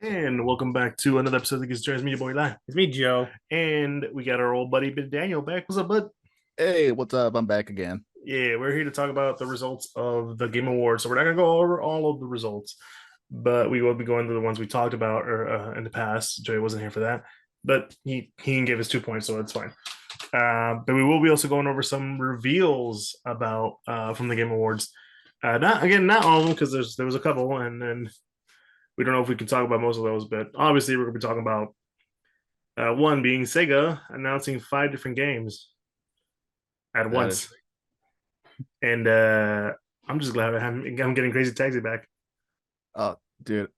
And welcome back to another episode of the Geek Centurions. Me, your boy Lai. It's me, Joe. And we got our old buddy Daniel back. What's up, bud? Hey, what's up? I'm back again. Yeah, we're here to talk about the results of the Game Awards. So we're not gonna go over all of the results, but we will be going to the ones we talked about or in the past. Joey wasn't here for that, but he can give us 2 points, so it's fine. But we will be also going over some reveals about from the Game Awards. Not all of them because there was a couple, and then we don't know if we can talk about most of those. But obviously, we're gonna be talking about one being Sega announcing 5 different games at That is, once, and I'm just glad I'm getting Crazy Taxi back. uh, dude,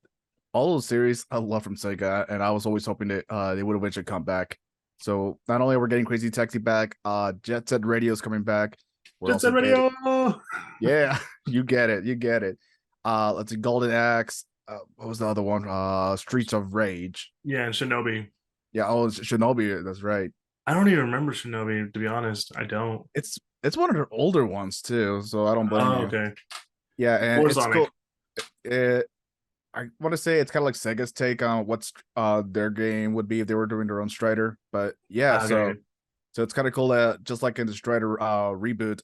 all those series I love from Sega, and I was always hoping that they would eventually come back. So not only are we getting Crazy Taxi back, Jet Set Radio's coming back. We're Just also Set getting, Radio. yeah, you get it. Let's see, Golden Axe. What was the other one? Streets of Rage. Yeah, and Shinobi. Yeah, oh, it's Shinobi. That's right. I don't even remember Shinobi, to be honest. I don't. It's one of the older ones too, so I don't blame Oh, you. okay. Yeah, and Or it's Sonic. cool. It, I want to say it's kind of like Sega's take on what's their game would be if they were doing their own Strider. But yeah, so Okay. so it's kind of cool that just like in the Strider reboot,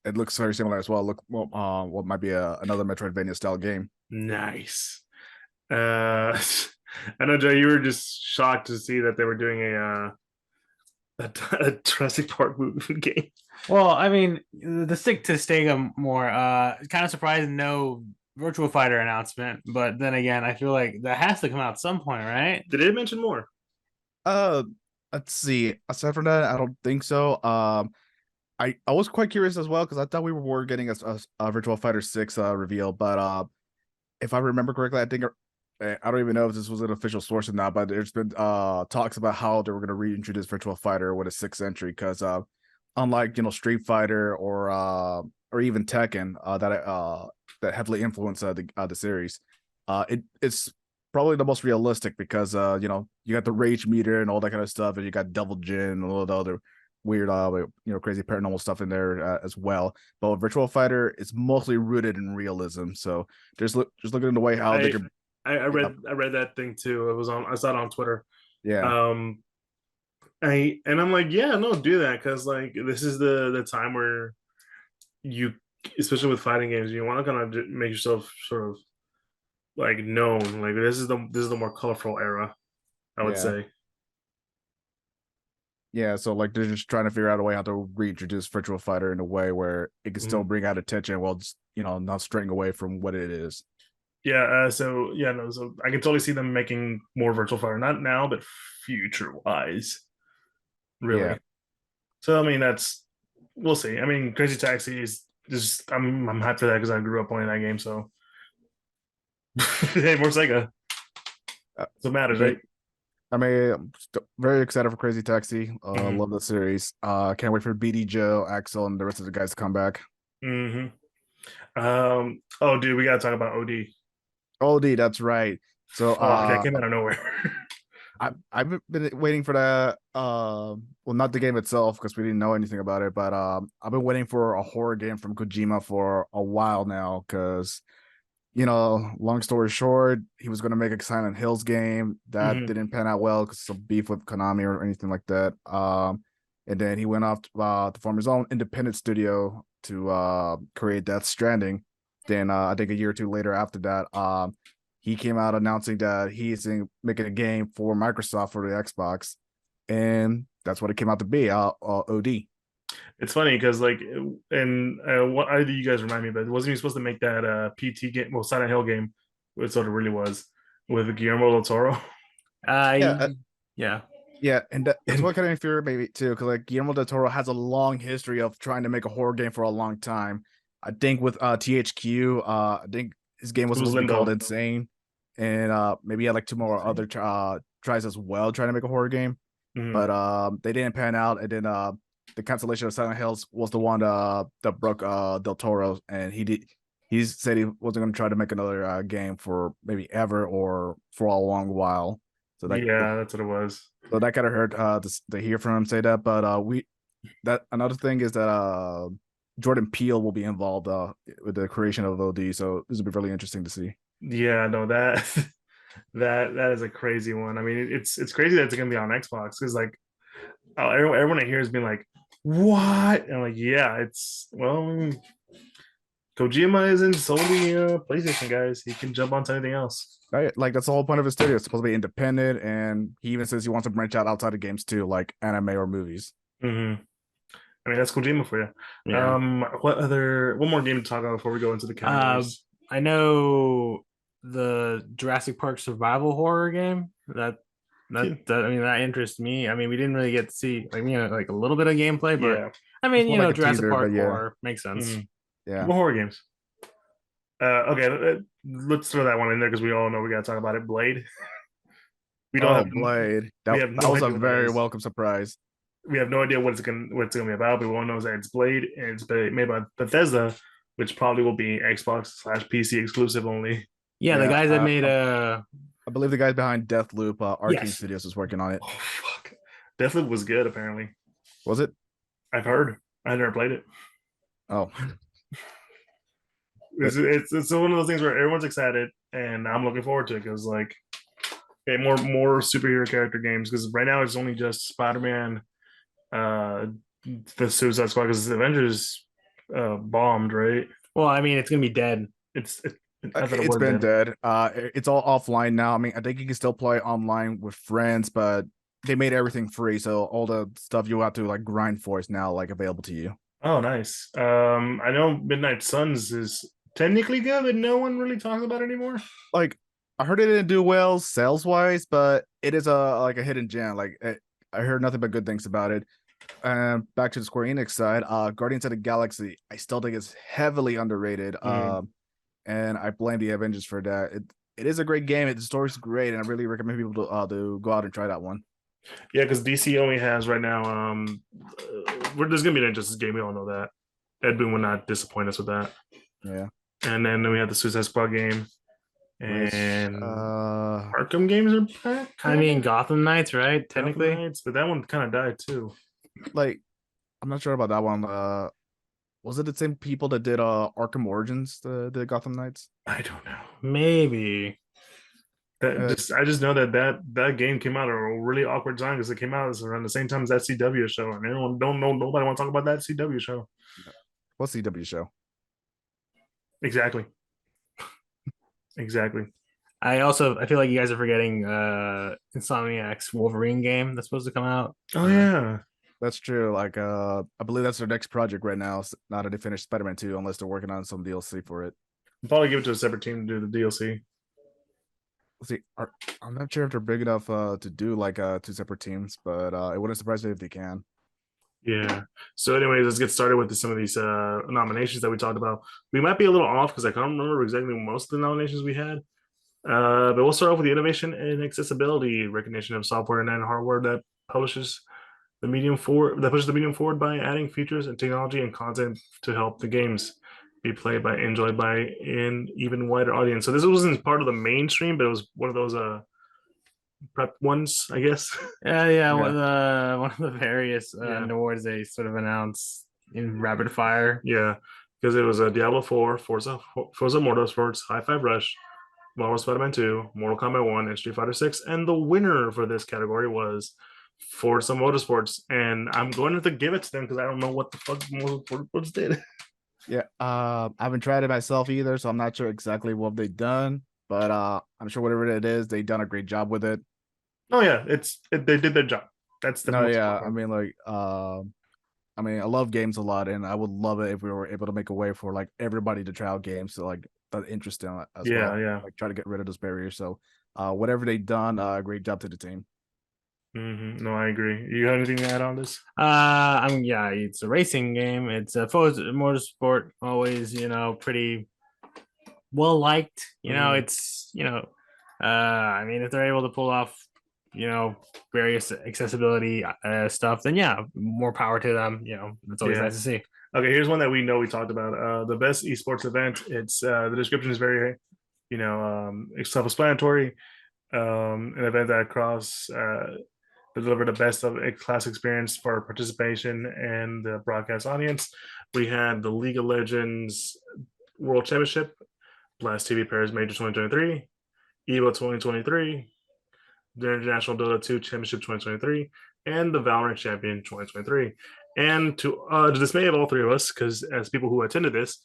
it looks very similar as well. Look, well, what might be another Metroidvania style game. Nice. Uh, I know, Joe, you were just shocked to see that they were doing a Jurassic Park movie game. Well, I mean, the stick to Stega more. Kind of surprised no Virtual Fighter announcement, but then again, I feel like that has to come out at some point, right? Did it mention more? Uh, let's see. Aside from that, I don't think so. I was quite curious as well because I thought we were getting a Virtual Fighter 6 reveal, but if I remember correctly, I think I don't even know if this was an official source or not, but there's been talks about how they were going to reintroduce Virtual Fighter with a 6th entry because unlike Street Fighter or even Tekken that heavily influenced the series, it's probably the most realistic because you got the rage meter and all that kind of stuff, and you got Devil Jin and all the other weird crazy paranormal stuff in there as well. But with Virtual Fighter, it's mostly rooted in realism. So just looking at the way how they I could. Yeah, I read that thing too. I saw it on Twitter. yeah, Um, I'm like, yeah, no, do that because like this is the time where you, especially with fighting games, you want to kind of make yourself sort of like known. Like this is the more colorful era, I would yeah, say. yeah. So like they're just trying to figure out a way how to reintroduce Virtual Fighter in a way where it can still Mhm. bring out attention while just not straying away from what it is. Yeah. So yeah, no. So I can totally see them making more Virtual Fighter, not now, but future wise, Yeah, really. So I mean, that's we'll see. I mean, Crazy Taxi is just I'm hyped for that because I grew up playing that game. So hey, more Sega. uh, So it matters, but right? I'm very excited for Crazy Taxi. Mm-hmm. Love the series. Can't wait for BD Joe, Axel, and the rest of the guys to come back. Mm-hmm. Oh, dude, we gotta talk about OD. OD, that's right. So Fuck, that came out of nowhere. I've been waiting for that. Well, not the game itself because we didn't know anything about it, but I've been waiting for a horror game from Kojima for a while now. Because long story short, he was going to make a Silent Hills game that Mm-hmm. didn't pan out well because of beef with Konami or anything like that. And then he went off to form his own independent studio to create Death Stranding. Then I think a year or two later after that, he came out announcing that he's making a game for Microsoft for the Xbox, and that's what it came out to be. OD. It's funny because like, and what either you guys remind me, but wasn't he supposed to make that PT game, well, Silent Hill game, which sort of really was with Guillermo del Toro, Yeah, Yeah. yeah, and that's and what kind of infuriated me too, because like Guillermo del Toro has a long history of trying to make a horror game for a long time. I think with THQ, I think his game was it was supposed to be called Limbo. Insane, and maybe he had like two more other tries as well trying to make a horror game, Mm-hmm. but they didn't pan out. And then the cancellation of Silent Hills was the one that broke Del Toro, and he said he wasn't going to try to make another game for maybe ever or for a long while. So Yeah, that's what it was. that kind of hurt to hear from him say that. But we that another thing is that Jordan Peele will be involved with the creation of OD, so this will be really interesting to see. Yeah, no, that That is a crazy one. I mean, it's crazy that it's gonna be on Xbox because like everyone I hear has been like, what? And I'm like, yeah, it's well, Kojima isn't solely PlayStation guys. He can jump onto anything else. Right? Like that's the whole point of his studio. It's supposed to be independent, and he even says he wants to branch out outside of games too, like anime or movies. Mm-hmm. I mean, that's Kojima for you. Yeah. One more game to talk about before we go into the categories? I know the Jurassic Park survival horror game that I mean that interests me. I mean, we didn't really get to see like a little bit of gameplay, but Yeah. I mean, It's more like a Jurassic teaser, Park but yeah. horror makes sense. Mhm. Yeah. More horror games. Okay, let's throw that one in there because we all know we got to talk about it. Blade. We don't have Blade. we That, have that no was a idea what that very is. welcome surprise. We have no idea what it's gonna be about, but we all know that it's Blade and it's made by Bethesda, which probably will be Xbox/PC exclusive only. Yeah, the Yeah, guys that made I believe the guys behind Deathloop, Arcane Yes. Studios, is working on it. Oh fuck, Deathloop was good. Apparently, Was it? I've heard. I never played it. Oh, It's one of those things where everyone's excited, and I'm looking forward to it because like, okay, more superhero character games because right now it's only just Spider-Man, uh, the Suicide Squad because the Avengers bombed, right? well, I mean, it's gonna be dead. I thought it it's was been dead. dead. It's all offline now. I mean, I think you can still play online with friends, but they made everything free, so all the stuff you have to like grind for is now like available to you. Oh, nice. I know Midnight Suns is technically good, but no one really talks about it anymore. Like, I heard it didn't do well sales wise, but it is a hidden gem. I heard nothing but good things about it. And back to the Square Enix side, Guardians of the Galaxy, I still think it's heavily underrated. And I blame the Avengers for that. It is a great game. The story's great, and I really recommend people to go out and try that one. Yeah, because DC only has right now. There's gonna be an Injustice game. We all know that. Ed Boon would not disappoint us with that. Yeah. And then we have the Suicide Squad game, Which, and Arkham games are back. I mean, Gotham Knights, right? Technically, Knights, but that one kind of died too. like, I'm not sure about that one. Was it the same people that did Arkham Origins, the Gotham Knights? I don't know. maybe. I just know that game came out at a really awkward time because it came out around the same time as that CW show, and everyone don't know nobody want to talk about that CW show. What's CW show? Exactly. Exactly. I feel like you guys are forgetting Insomniac's Wolverine game that's supposed to come out. Oh yeah. That's true. Like, I believe that's their next project right now. Now that they finished Spider-Man 2, unless they're working on some DLC for it. I'll probably give it to a separate team to do the DLC. Let's see, I'm not sure if they're big enough to do like two separate teams, but it wouldn't surprise me if they can. Yeah. So, anyways, let's get started with some of these nominations that we talked about. We might be a little off because I can't remember exactly most of the nominations we had. But we'll start off with the innovation and accessibility recognition of software and hardware that pushes the medium forward by adding features and technology and content to help the games be played by, enjoyed by an even wider audience. So this wasn't part of the mainstream, but it was one of those prep ones, I guess. Yeah. One of the various awards they sort of announced in rapid fire. Yeah, because it was a Diablo 4, Forza Motorsports, High Five Rush, Marvel Spider-Man 2, Mortal Kombat 1, and Street Fighter 6. And the winner for this category was Forza Motorsports. And I'm going to have to give it to them because I don't know what the fuck Motorsports did. Yeah, I haven't tried it myself either, so I'm not sure exactly what they've done, but I'm sure whatever it is, they've done a great job with it. Oh yeah, they did their job. That's the most important. I mean, I love games a lot, and I would love it if we were able to make a way for like everybody to try out games, so like that interest in it as well. Yeah. Like try to get rid of those barriers. So, whatever they've done, great job to the team. Mm-hmm. No, I agree. You got anything to add on this? It's a racing game. It's a Forza Motorsport, always pretty well liked. It's I mean, if they're able to pull off various accessibility stuff, then yeah, more power to them. It's always nice to see. Okay, here's one that we know we talked about. The best esports event. It's the description is very self-explanatory. An event that deliver the best of a class experience for participation and the broadcast audience. We had the League of Legends World Championship, Blast TV Paris Major 2023, EVO 2023, the International Dota 2 Championship 2023, and the Valorant Champion 2023. And to the dismay of all three of us, because as people who attended this,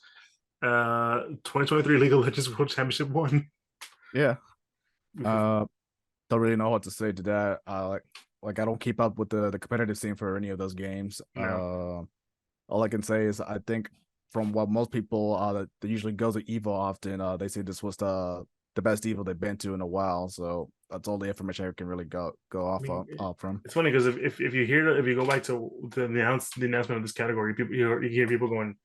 2023 League of Legends World Championship won. Yeah. Don't really know what to say to that. Like I don't keep up with the competitive scene for any of those games. No. All I can say is I think from what most people that usually go to Evo often, they say this was the best Evo they've been to in a while. So that's all the information I can really go off from. It's funny because if you go back to the announcement of this category, people you hear people going,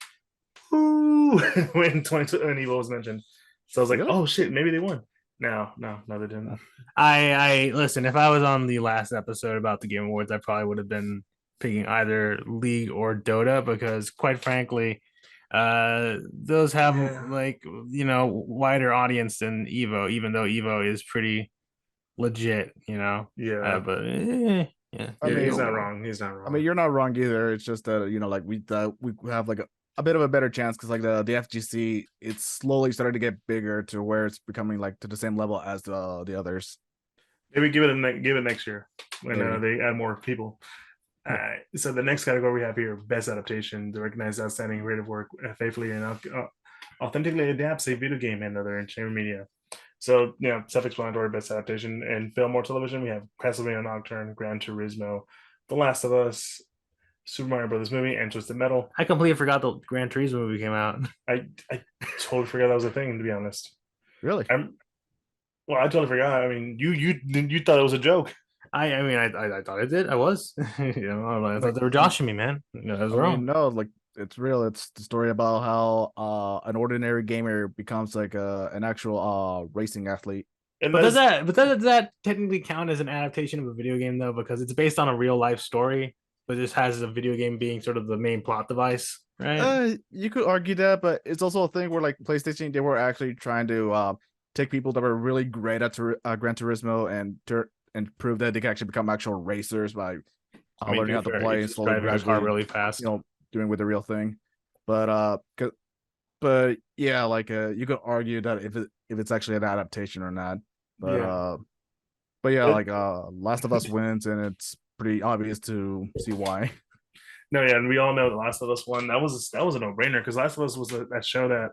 "Ooh," when Evo was mentioned. So I was like, Really? "Oh shit, maybe they won." No, they didn't. I listen. If I was on the last episode about the Game Awards, I probably would have been picking either League or Dota because, quite frankly, those have like wider audience than Evo, even though Evo is pretty legit, Yeah. But yeah, I Yeah, he's mean, not wrong. He's not wrong. I mean, you're not wrong either. It's just that like we have like a bit of a better chance because like the FGC it's slowly starting to get bigger to where it's becoming like to the same level as the others. Maybe give it next year when they add more people. So the next category we have here: best adaptation to recognize outstanding creative work faithfully and authentically adapts a video game and other entertainment media. So self-explanatory best adaptation and film or television. We have Castlevania Nocturne, Gran Turismo, The Last of Us, Super Mario Brothers movie, and Twisted Metal. I completely forgot the Gran Turismo movie came out. I totally forgot that was a thing, to be honest. Really? I totally forgot. I mean, you thought it was a joke. I mean, I thought I did. I was, I thought they were joshing me, man. I was wrong. No, like it's real. It's the story about how an ordinary gamer becomes like an actual racing athlete. And But does that technically count as an adaptation of a video game though? Because it's based on a real life story, but this has a video game being sort of the main plot device, right? You could argue that, but it's also a thing where like PlayStation, they were actually trying to take people that were really great at Gran Turismo and prove that they can actually become actual racers by learning how to play and slowly driving a car gradually, really fast. doing with the real thing. But yeah, like you could argue that if it's actually an adaptation or not. But yeah, like Last of Us wins, and it's pretty obvious to see why. No, yeah, and we all know The Last of Us won. That was a no brainer because Last of Us was that show that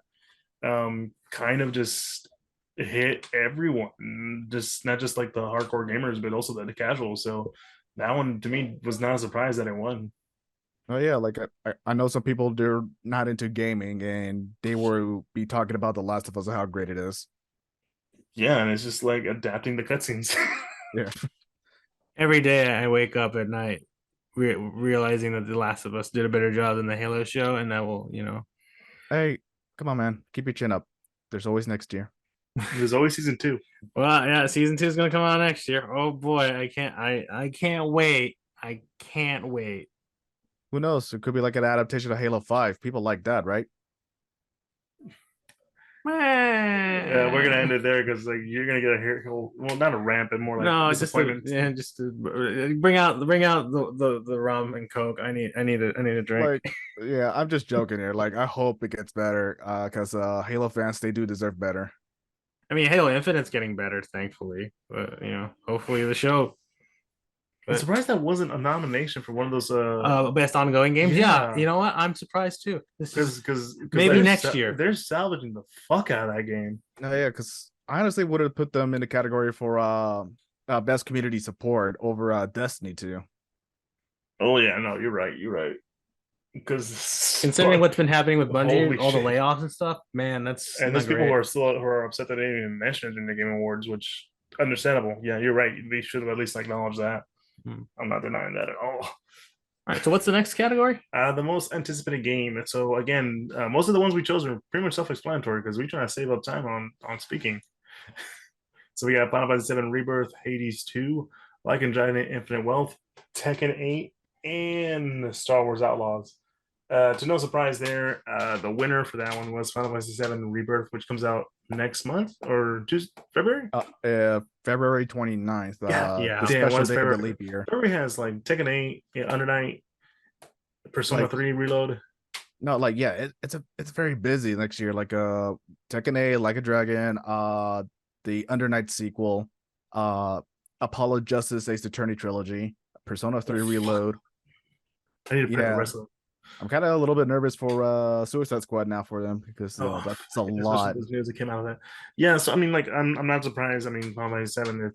kind of just hit everyone, just not just like the hardcore gamers, but also the casuals. So that one to me was not a surprise that it won. Oh yeah, like I know some people they're not into gaming and they will be talking about The Last of Us and how great it is. Yeah, and it's just like adapting the cutscenes. Yeah. Every day I wake up at night realizing that The Last of Us did a better job than the Halo show, and that will, Hey, come on, man, keep your chin up. There's always next year. There's always season 2. Well, yeah, season 2 is gonna come out next year. Oh boy, I can't wait. I can't wait. Who knows? It could be like an adaptation of Halo 5. People like that, right? We're gonna end it there because like you're gonna get a hair, well, not a rant, but more like No, disappointment. just to bring out the rum and coke. I need a drink. Like, yeah, I'm just joking here. Like, I hope it gets better, because Halo fans they do deserve better. I mean, Halo Infinite's getting better, thankfully. But hopefully the show. I'm surprised that wasn't a nomination for one of those best ongoing games. Yeah. Yeah, you know what? I'm surprised too. Because maybe next year they're salvaging the fuck out of that game. No, yeah, because I honestly would have put them in the category for best community support over Destiny 2. Oh yeah, no, you're right. Because considering what's been happening with Bungie, Holy all the shit. layoffs and stuff, man, that's and there's not people great. who are upset that they didn't even mention it in the Game Awards, which understandable. Yeah, you're right. They should have at least acknowledged that. I'm not denying that at all. All right, so what's the next category? The most anticipated game. So again, most of the ones we chose are pretty much self-explanatory because we try to save up time on speaking. So we got Final Fantasy VII Rebirth, Hades 2, Like and Giant Infinite Wealth, Tekken 8, and Star Wars Outlaws. To no surprise there, the winner for that one was Final Fantasy VII Rebirth, which comes out next month or just February? February 29th. Yeah. The special day of the leap year. February has like Tekken 8, Under Night, Persona 3 Reload. No, like it's very busy next year. Like Tekken 8, Like a Dragon, the Under Night sequel, Apollo Justice Ace Attorney trilogy, Persona 3 Reload. I need to play the Yeah, rest of them. I'm kind of a little bit nervous for Suicide Squad now for them because Oh, that's a especially lot. those news that came out of that. Yeah, so I mean, like, I'm not surprised. I mean, Final Fantasy 7,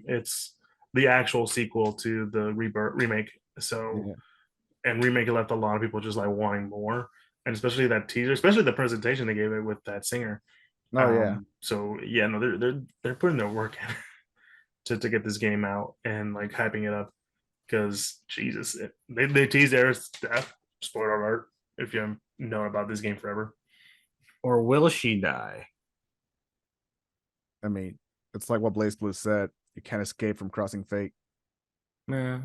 it's the actual sequel to the rebirth remake. So Yeah. and remake it left a lot of people just like wanting more, and especially that teaser, especially the presentation they gave it with that singer. Oh yeah. So yeah, no, they're putting their work in to get this game out and like hyping it up because Jesus, they teased Aerith's death. Spoiler alert! If you haven't known about this game forever. Or will she die? I mean, it's like what Blaze Blue said. You can't escape from crossing fate. Nah.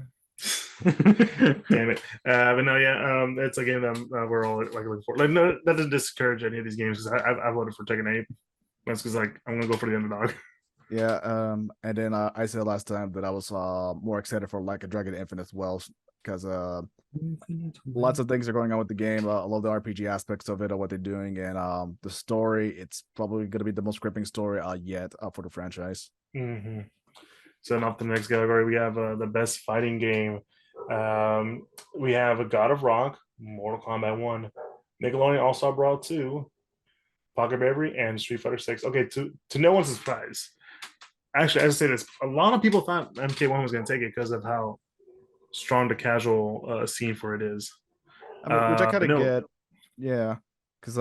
Damn it! But no, yeah, it's a game that we're all like looking for. Like, no, that doesn't discourage any of these games because I've voted for Tekken 8. That's because like I'm gonna go for the underdog. Yeah, and then I said last time that I was more excited for like a Dragon Infinite as well because lots of things are going on with the game. I love the RPG aspects of it, what they're doing, and the story. It's probably going to be the most gripping story yet for the franchise. Mm-hmm. So, off the next category, we have the best fighting game. We have a God of Rock, Mortal Kombat 1, Nickelodeon All Star Brawl 2, Pocket Bravery, and Street Fighter 6. Okay, to no one's surprise. Actually, as I say this, a lot of people thought MK1 was going to take it because of how strong the casual scene for it is. I mean, which I kind But of no, get, yeah, because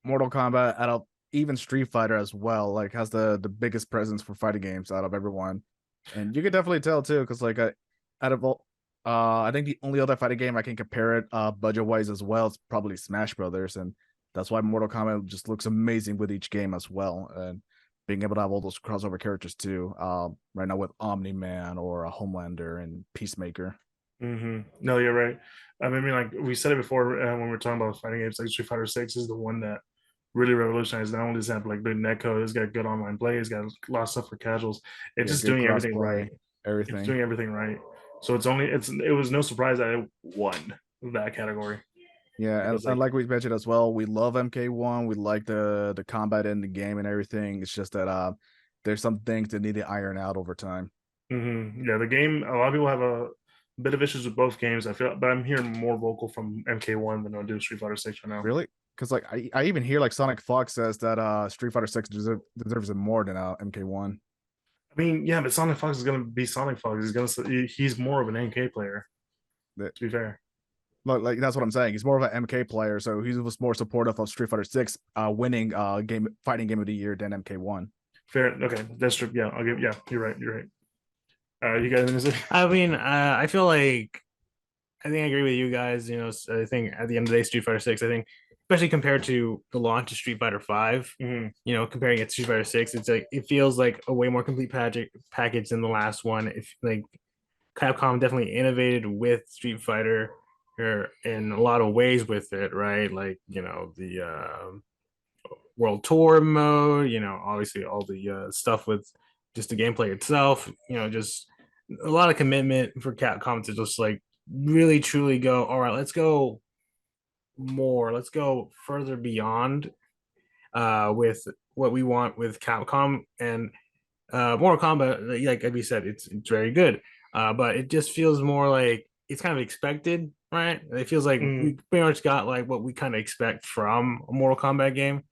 Mortal Kombat out of even Street Fighter as well, like has the biggest presence for fighting games out of everyone, and you can definitely tell too, because like out of all, I think the only other fighting game I can compare it budget wise as well is probably Smash Brothers, and that's why Mortal Kombat just looks amazing with each game as well, and being able to have all those crossover characters too. Right now with Omni Man or a Homelander and Peacemaker. no, you're right. I mean, like we said it before when we were talking about fighting games, like Street Fighter 6 is the one that really revolutionized. Not only does it have like good netcode, it's got good online play, it's got a lot of stuff for casuals. It's Yeah, just good doing everything crossplay, right. It's everything. doing everything right. So it was no surprise that it won that category Yeah, because and like like we mentioned as well, we love MK1. We like the combat in the game and everything. It's just that there's some things that need to iron out over time. yeah, the game. A lot of people have a bit of issues with both games. I feel, but I'm hearing more vocal from MK1 than I do Street Fighter 6 right now. Really? Because like I even hear like Sonic Fox says that Street Fighter 6 deserves it more than MK1. I mean, yeah, but Sonic Fox is gonna be Sonic Fox. He's more of an NK player. That To be fair. like that's what I'm saying. He's more of an MK player, so he was more supportive of Street Fighter 6 winning game fighting game of the year than MK1. Fair. Okay, that's true. Yeah, I'll give. Yeah, you're right. You're right. You guys gonna say? I mean, I feel like I think I agree with you guys. You know, I think at the end of the day, Street Fighter 6, I think, especially compared to the launch of Street Fighter 5, you know, comparing it to Street Fighter 6, it's like it feels like a way more complete package than the last one. If like Capcom definitely innovated with Street Fighter in a lot of ways with it, right? Like, you know, the world tour mode, you know, obviously all the stuff with just the gameplay itself, you know, just a lot of commitment for Capcom to just like really truly go, all right, let's go more, let's go further beyond with what we want with Capcom. And Mortal Kombat, like we said, it's very good, but it just feels more like it's kind of expected, right? It feels like we pretty much got like what we kind of expect from a Mortal Kombat game.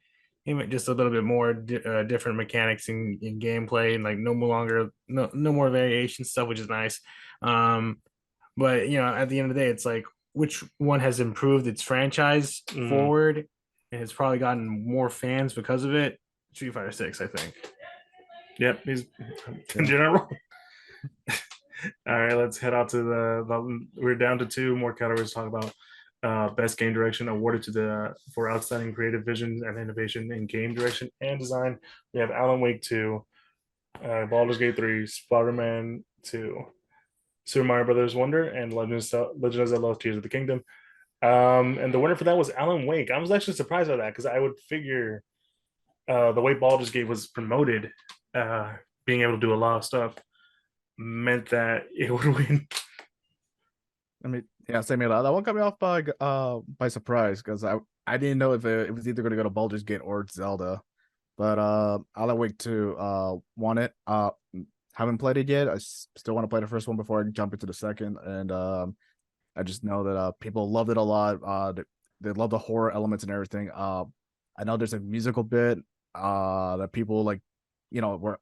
Even just a little bit more different mechanics in gameplay, and like no more variation stuff, which is nice. Um, but you know, at the end of the day, it's like which one has improved its franchise forward and has probably gotten more fans because of it. Street Fighter 6, I think. Yep, he's Yeah. general. All right, let's head out to we're down to two more categories to talk about. Best game direction awarded to the for outstanding creative vision and innovation in game direction and design. We have Alan Wake 2, Baldur's Gate 3, Spider-Man 2, Super Mario Brothers Wonder, and Legend of Zelda Tears of the Kingdom. And the winner for that was Alan Wake. I was actually surprised by that because I would figure the way Baldur's Gate was promoted, being able to do a lot of stuff, meant that it would win. I mean, yeah, same here. That one got me off by surprise because I didn't know if it was either going to go to Baldur's Gate or Zelda. But Alan Wake 2 want it. Haven't played it yet. Still want to play the first one before I jump into the second. And I just know that people loved it a lot. They love the horror elements and everything. I know there's a musical bit that people like, were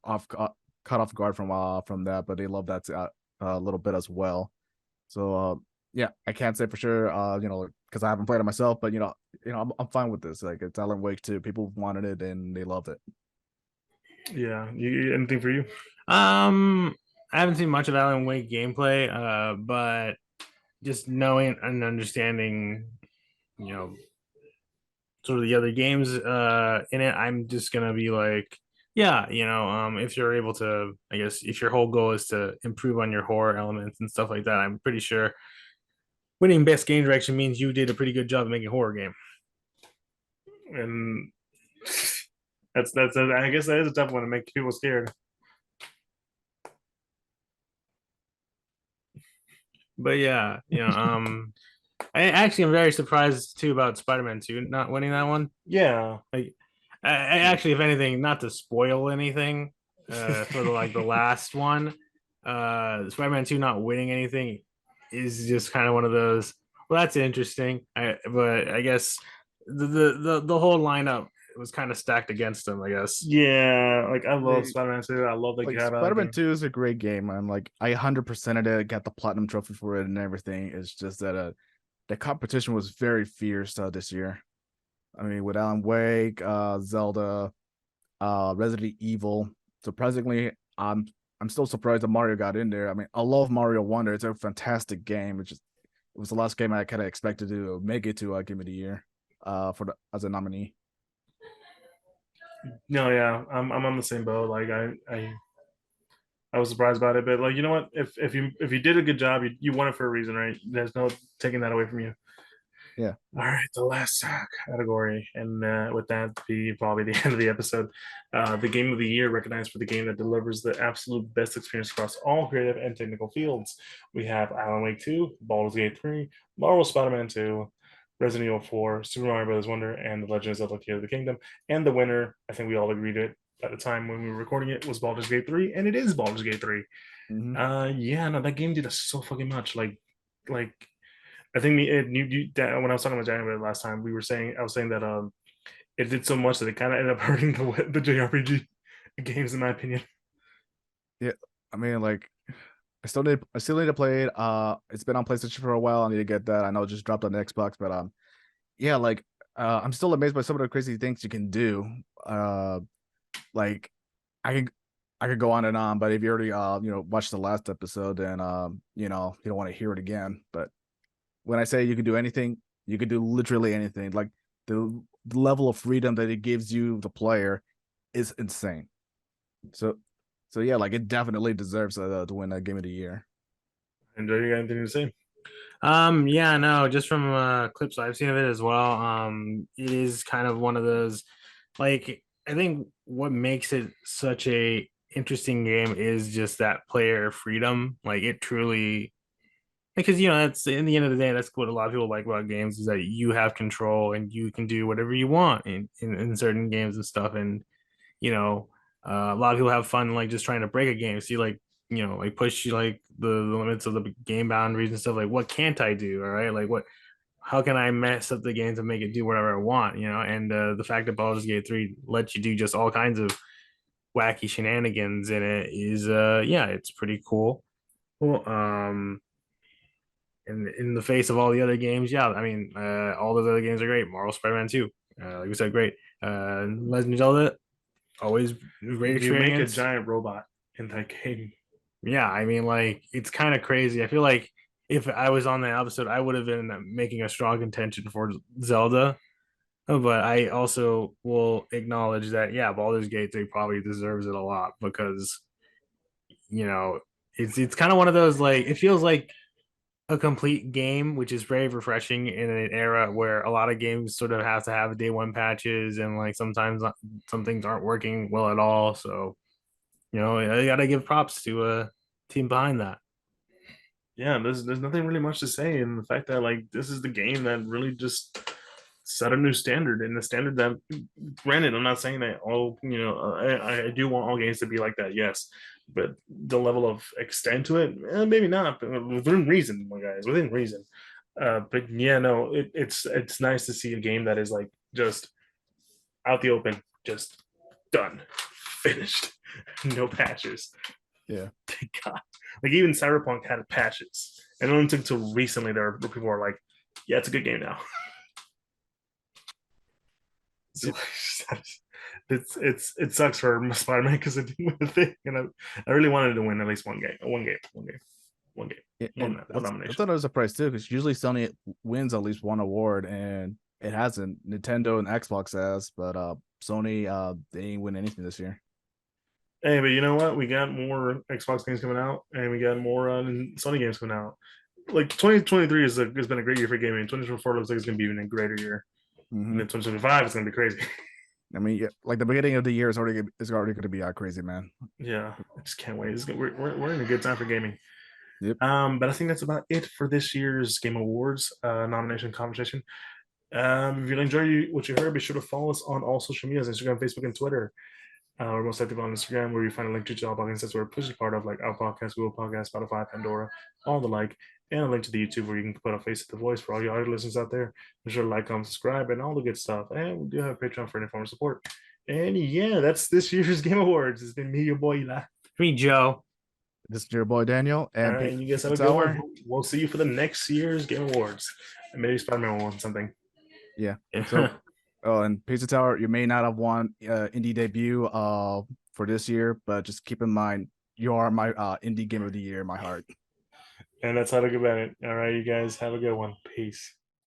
cut off guard from that, but they love that a little bit as well. So yeah, I can't say for sure, because I haven't played it myself, but I'm fine with this. Like it's Alan Wake 2. People wanted it and they loved it. Yeah. Anything for you? I haven't seen much of Alan Wake gameplay, but just knowing and understanding, you know, sort of the other games in it, I'm just gonna be like, yeah, if you're able to, I guess, if your whole goal is to improve on your horror elements and stuff like that, I'm pretty sure winning best game direction means you did a pretty good job of making a horror game. And I guess that is a tough one to make people scared. But yeah, I actually am very surprised too about Spider-Man 2 not winning that one. Yeah. Like, I actually, if anything, not to spoil anything for the last one, Spider-Man 2 not winning anything is just kind of one of those. Well, that's interesting. But I guess the whole lineup was kind of stacked against him. I guess. Yeah. Like I love They, Spider-Man 2. I love that you like have out Spider-Man again. 2 is a great game, and like I 100%ed it, got the platinum trophy for it and everything. It's just that the competition was very fierce this year. I mean, with Alan Wake, Zelda, Resident Evil. Surprisingly, I'm still surprised that Mario got in there. I mean, I love Mario Wonder. It's a fantastic game. It was the last game I kind of expected to make it to Game of the Year, as a nominee. No, yeah. I'm on the same boat. Like I was surprised about it, but like you know what? If you did a good job, you won it for a reason, right? There's no taking that away from you. Yeah. All right, the last category, and with that, be probably the end of the episode. The game of the year, recognized for the game that delivers the absolute best experience across all creative and technical fields. We have Alan Wake 2, Baldur's Gate 3, Marvel Spider-Man 2, Resident Evil 4, Super Mario Bros. Wonder, and The Legend of Zelda: Tears of the Kingdom. And the winner, I think we all agreed it at the time when we were recording it, was Baldur's Gate 3, and it is Baldur's Gate 3. Mm-hmm. Yeah, no, that game did us so fucking much. Like I think when I was talking about January last time, I was saying that it did so much that it kind of ended up hurting the JRPG games, in my opinion. Yeah. I mean, like, I still need to play it. It's been on PlayStation for a while. I need to get that. I know it just dropped on the Xbox, but yeah, like, I'm still amazed by some of the crazy things you can do. Like, I can I could go on and on, but if you already watched the last episode, then you don't want to hear it again. But when I say you can do anything, you can do literally anything. Like the level of freedom that it gives you, the player, is insane. So yeah, like it definitely deserves to win a game of the year. And do you got anything to say? Yeah, no, just from clips I've seen of it as well. It is kind of one of those, like, I think what makes it such a interesting game is just that player freedom. Like, it truly, because that's in the end of the day, that's what a lot of people like about games is that you have control and you can do whatever you want in certain games and stuff. And you know, a lot of people have fun like just trying to break a game. See, like like push like the limits of the game boundaries and stuff. Like, what can't I do? All right, like what? How can I mess up the game to make it do whatever I want? And the fact that Baldur's Gate 3 lets you do just all kinds of wacky shenanigans in it is, yeah, it's pretty cool. Well, in the face of all the other games, yeah, I mean, all those other games are great. Marvel Spider-Man 2, like we said, great. Legend of Zelda, always great You make a experience. giant robot in that game. Yeah, I mean, like it's kind of crazy. I feel like if I was on the episode, I would have been making a strong contention for Zelda. But I also will acknowledge that, yeah, Baldur's Gate 3 probably deserves it a lot because you know it's kind of one of those, like, it feels like a complete game, which is very refreshing in an era where a lot of games sort of have to have day one patches and like sometimes some things aren't working well at all. So I gotta give props to a team behind that. Yeah, there's nothing really much to say, and the fact that like this is the game that really just set a new standard, and the standard that, granted, I'm not saying that all, I do want all games to be like that, yes, but the level of extent to it, maybe not, but within reason, my guys, within reason. But yeah, no, it's nice to see a game that is like just out the open, just done, finished, no patches. Yeah. Thank God. Like even Cyberpunk had patches, and it only took until recently there were people are like, yeah, it's a good game now. So it sucks for Spider-Man because it didn't win the thing, and I really wanted to win at least one game, Yeah, one and I nomination. thought it was a surprise too, because usually Sony wins at least one award, and it hasn't. Nintendo and Xbox has, but Sony they ain't win anything this year. Hey, but you know what? We got more Xbox games coming out, and we got more Sony games coming out. Like 2023 has been a great year for gaming. 2024 looks like it's going to be even a greater year. And then 2025 is going to be crazy. I mean, yeah, like the beginning of the year is already going to be crazy, man. Yeah, I just can't wait. We're in a good time for gaming. Yep. But I think that's about it for this year's Game Awards nomination conversation. If you enjoy what you heard, be sure to follow us on all social medias: Instagram, Facebook, and Twitter. We're most active on Instagram, where you find a link to all podcasts that we're pushing part of, like our podcast, Google Podcast, Spotify, Pandora, all the like, and a link to the YouTube where you can put a face to the voice for all your audio listeners out there. Be sure to like, comment, subscribe, and all the good stuff. And we do have a Patreon for any form of support. And yeah, that's this year's Game Awards. It's been me, your boy Eli. Me, Joe. This is your boy Daniel, and, and you guys have a good one. We'll see you for the next year's Game Awards. And maybe Spider-Man will win something. Yeah. So, and Pizza Tower, you may not have won indie debut for this year, but just keep in mind you are my indie game of the year in my heart. And that's how to go about it. All right, you guys have a good one. Peace.